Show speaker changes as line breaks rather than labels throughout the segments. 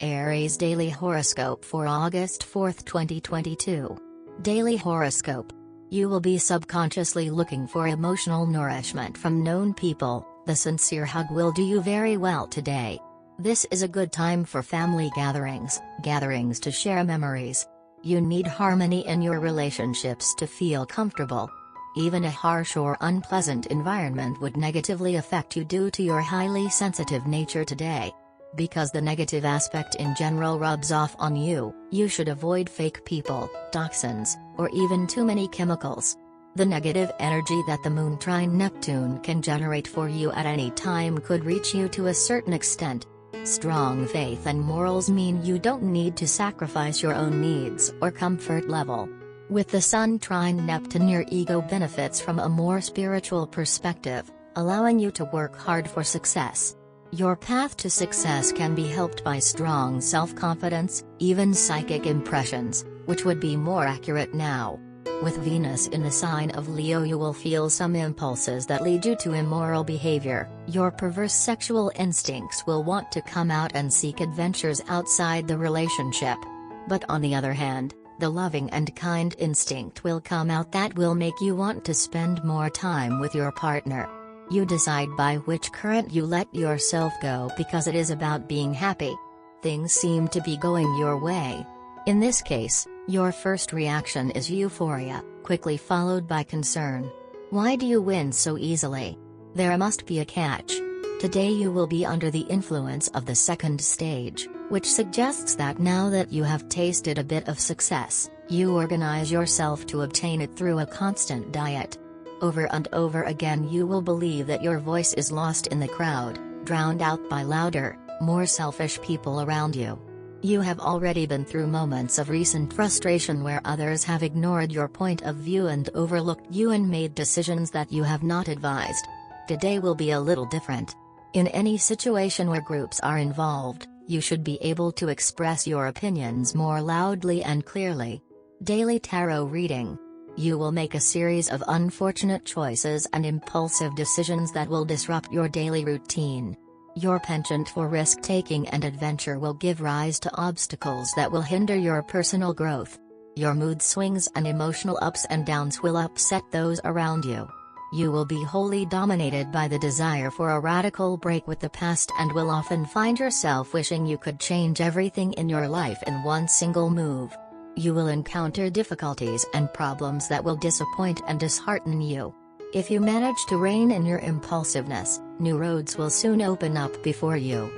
Aries Daily Horoscope for August 4, 2022. Daily Horoscope. You will be subconsciously looking for emotional nourishment from known people. The sincere hug will do you very well today. This is a good time for family gatherings to share memories. You need harmony in your relationships to feel comfortable. Even a harsh or unpleasant environment would negatively affect you due to your highly sensitive nature today. Because the negative aspect in general rubs off on you, you should avoid fake people, toxins, or even too many chemicals. The negative energy that the moon trine Neptune can generate for you at any time could reach you to a certain extent. Strong faith and morals mean you don't need to sacrifice your own needs or comfort level. With the sun trine Neptune, your ego benefits from a more spiritual perspective, allowing you to work hard for success. Your path to success can be helped by strong self-confidence, even psychic impressions, which would be more accurate now. With Venus in the sign of Leo, you will feel some impulses that lead you to immoral behavior. Your perverse sexual instincts will want to come out and seek adventures outside the relationship. But on the other hand, the loving and kind instinct will come out that will make you want to spend more time with your partner. You decide by which current you let yourself go because it is about being happy. Things seem to be going your way. In this case, your first reaction is euphoria, quickly followed by concern. Why do you win so easily? There must be a catch. Today you will be under the influence of the second stage, which suggests that now that you have tasted a bit of success, you organize yourself to obtain it through a constant diet. Over and over again you will believe that your voice is lost in the crowd, drowned out by louder, more selfish people around you. You have already been through moments of recent frustration where others have ignored your point of view and overlooked you and made decisions that you have not advised. Today will be a little different. In any situation where groups are involved, you should be able to express your opinions more loudly and clearly. Daily Tarot Reading. You will make a series of unfortunate choices and impulsive decisions that will disrupt your daily routine. Your penchant for risk-taking and adventure will give rise to obstacles that will hinder your personal growth. Your mood swings and emotional ups and downs will upset those around you. You will be wholly dominated by the desire for a radical break with the past and will often find yourself wishing you could change everything in your life in one single move. You will encounter difficulties and problems that will disappoint and dishearten you. If you manage to rein in your impulsiveness, new roads will soon open up before you.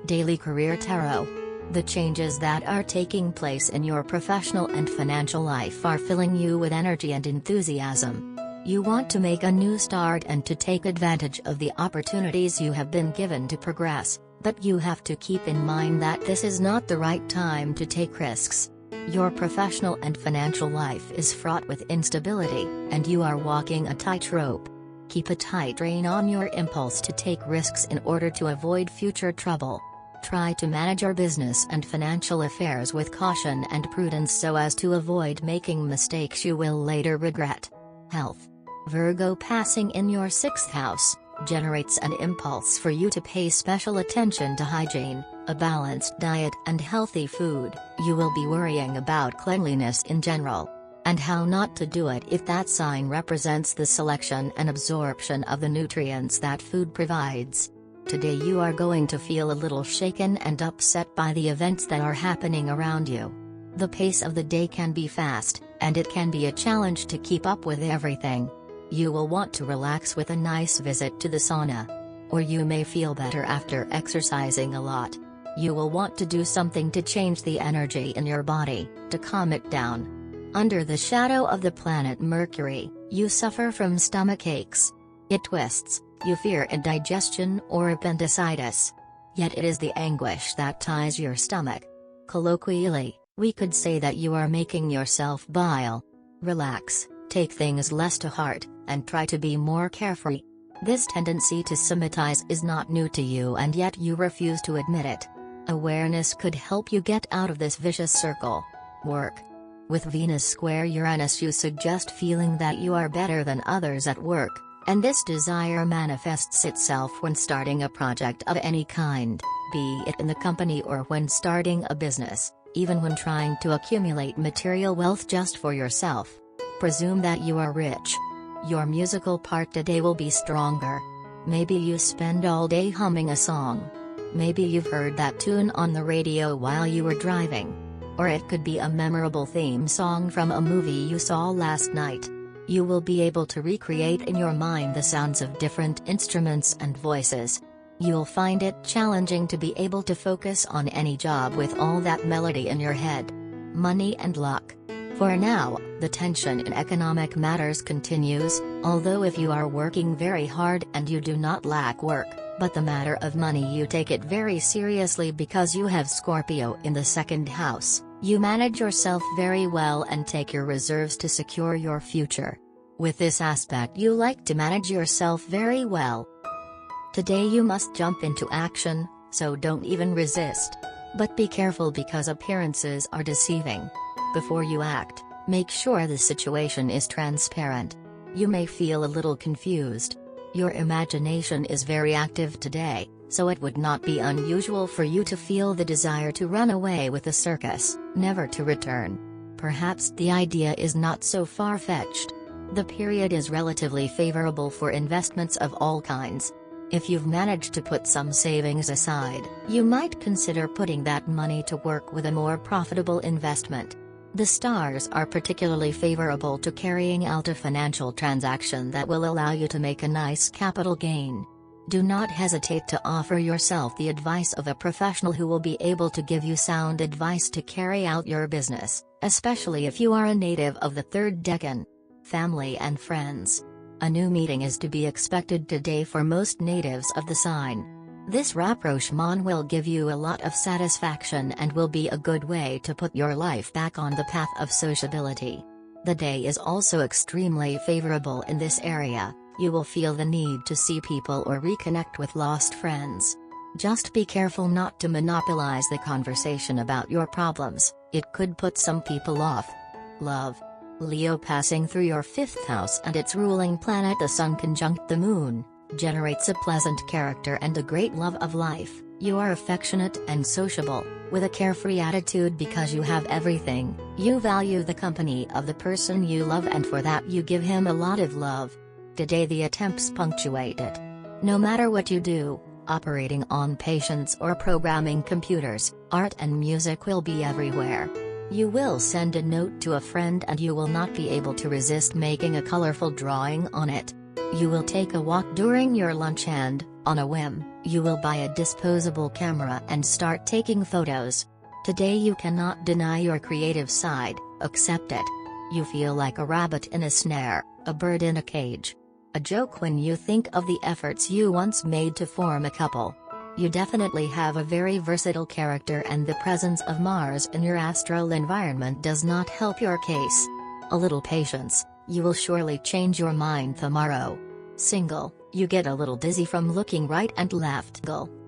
Daily Career Tarot. The changes that are taking place in your professional and financial life are filling you with energy and enthusiasm. You want to make a new start and to take advantage of the opportunities you have been given to progress, but you have to keep in mind that this is not the right time to take risks. Your professional and financial life is fraught with instability, and you are walking a tightrope. Keep a tight rein on your impulse to take risks in order to avoid future trouble. Try to manage your business and financial affairs with caution and prudence so as to avoid making mistakes you will later regret. Health. Virgo passing in your 6th house generates an impulse for you to pay special attention to hygiene, a balanced diet and healthy food. You will be worrying about cleanliness in general. And how not to do it if that sign represents the selection and absorption of the nutrients that food provides. Today you are going to feel a little shaken and upset by the events that are happening around you. The pace of the day can be fast, and it can be a challenge to keep up with everything. You will want to relax with a nice visit to the sauna. Or you may feel better after exercising a lot. You will want to do something to change the energy in your body, to calm it down. Under the shadow of the planet Mercury, you suffer from stomach aches. It twists, you fear indigestion or appendicitis. Yet it is the anguish that ties your stomach. Colloquially, we could say that you are making yourself bile. Relax, take things less to heart, and try to be more carefree. This tendency to somatize is not new to you, and yet you refuse to admit it. Awareness could help you get out of this vicious circle. Work. With Venus square Uranus, you suggest feeling that you are better than others at work, and this desire manifests itself when starting a project of any kind, be it in the company or when starting a business, even when trying to accumulate material wealth just for yourself. Presume that you are rich. Your musical part today will be stronger. Maybe you spend all day humming a song. Maybe you've heard that tune on the radio while you were driving. Or it could be a memorable theme song from a movie you saw last night. You will be able to recreate in your mind the sounds of different instruments and voices. You'll find it challenging to be able to focus on any job with all that melody in your head. Money and luck. For now, the tension in economic matters continues, although if you are working very hard and you do not lack work, but the matter of money you take it very seriously because you have Scorpio in the second house, you manage yourself very well and take your reserves to secure your future. With this aspect you like to manage yourself very well. Today you must jump into action, so don't even resist. But be careful because appearances are deceiving. Before you act, make sure the situation is transparent. You may feel a little confused. Your imagination is very active today, so it would not be unusual for you to feel the desire to run away with the circus, never to return. Perhaps the idea is not so far-fetched. The period is relatively favorable for investments of all kinds. If you've managed to put some savings aside, you might consider putting that money to work with a more profitable investment. The stars are particularly favorable to carrying out a financial transaction that will allow you to make a nice capital gain. Do not hesitate to offer yourself the advice of a professional who will be able to give you sound advice to carry out your business, especially if you are a native of the third decan. Family and friends. A new meeting is to be expected today for most natives of the sign. This rapprochement will give you a lot of satisfaction and will be a good way to put your life back on the path of sociability. The day is also extremely favorable in this area. You will feel the need to see people or reconnect with lost friends. Just be careful not to monopolize the conversation about your problems, it could put some people off. Love. Leo, passing through your 5th house and its ruling planet the Sun conjunct the Moon, generates a pleasant character and a great love of life. You are affectionate and sociable, with a carefree attitude because you have everything. You value the company of the person you love and for that you give him a lot of love. Today the attempts punctuate it. No matter what you do, operating on patience or programming computers, art and music will be everywhere. You will send a note to a friend and you will not be able to resist making a colorful drawing on it. You will take a walk during your lunch and, on a whim, you will buy a disposable camera and start taking photos. Today you cannot deny your creative side, accept it. You feel like a rabbit in a snare, a bird in a cage. A joke when you think of the efforts you once made to form a couple. You definitely have a very versatile character and the presence of Mars in your astral environment does not help your case. A little patience, you will surely change your mind tomorrow. Single, you get a little dizzy from looking right and left.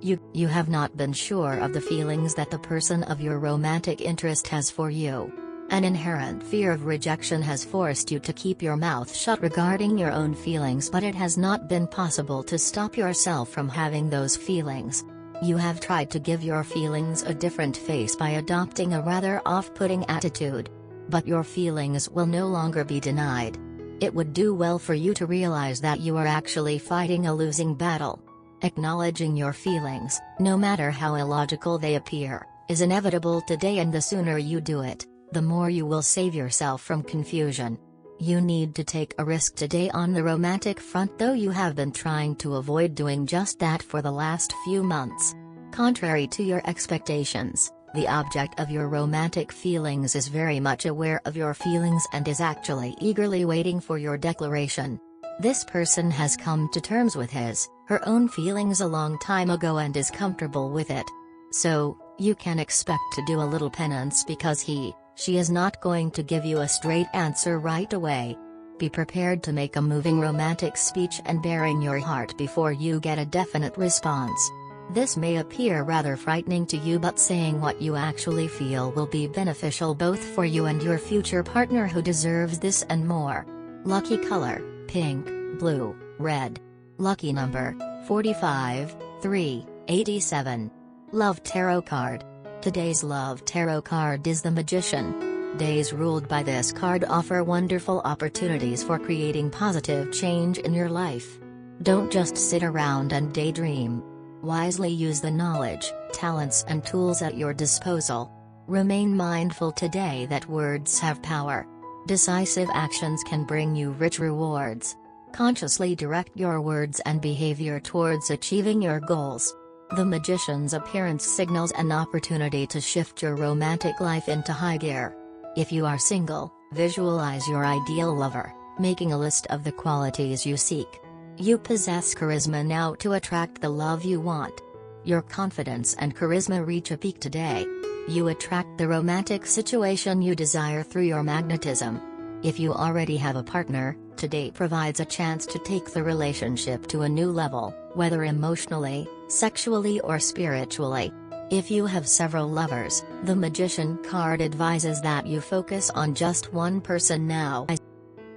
You have not been sure of the feelings that the person of your romantic interest has for you. An inherent fear of rejection has forced you to keep your mouth shut regarding your own feelings, but it has not been possible to stop yourself from having those feelings. You have tried to give your feelings a different face by adopting a rather off-putting attitude. But your feelings will no longer be denied. It would do well for you to realize that you are actually fighting a losing battle. Acknowledging your feelings, no matter how illogical they appear, is inevitable today, and the sooner you do it, the more you will save yourself from confusion. You need to take a risk today on the romantic front, though you have been trying to avoid doing just that for the last few months. Contrary to your expectations, the object of your romantic feelings is very much aware of your feelings and is actually eagerly waiting for your declaration. This person has come to terms with her own feelings a long time ago and is comfortable with it. So, you can expect to do a little penance because she is not going to give you a straight answer right away. Be prepared to make a moving romantic speech and bearing your heart before you get a definite response. This may appear rather frightening to you, but saying what you actually feel will be beneficial both for you and your future partner, who deserves this and more. Lucky color: pink, blue, red. Lucky number: 45, 3, 87. Love Tarot card. Today's Love Tarot card is the Magician. Days ruled by this card offer wonderful opportunities for creating positive change in your life. Don't just sit around and daydream. Wisely use the knowledge, talents and tools at your disposal. Remain mindful today that words have power. Decisive actions can bring you rich rewards. Consciously direct your words and behavior towards achieving your goals. The Magician's appearance signals an opportunity to shift your romantic life into high gear. If you are single, visualize your ideal lover, making a list of the qualities you seek. You possess charisma now to attract the love you want. Your confidence and charisma reach a peak today. You attract the romantic situation you desire through your magnetism. If you already have a partner, today provides a chance to take the relationship to a new level, whether emotionally, sexually or spiritually. If you have several lovers, the Magician card advises that you focus on just one person now.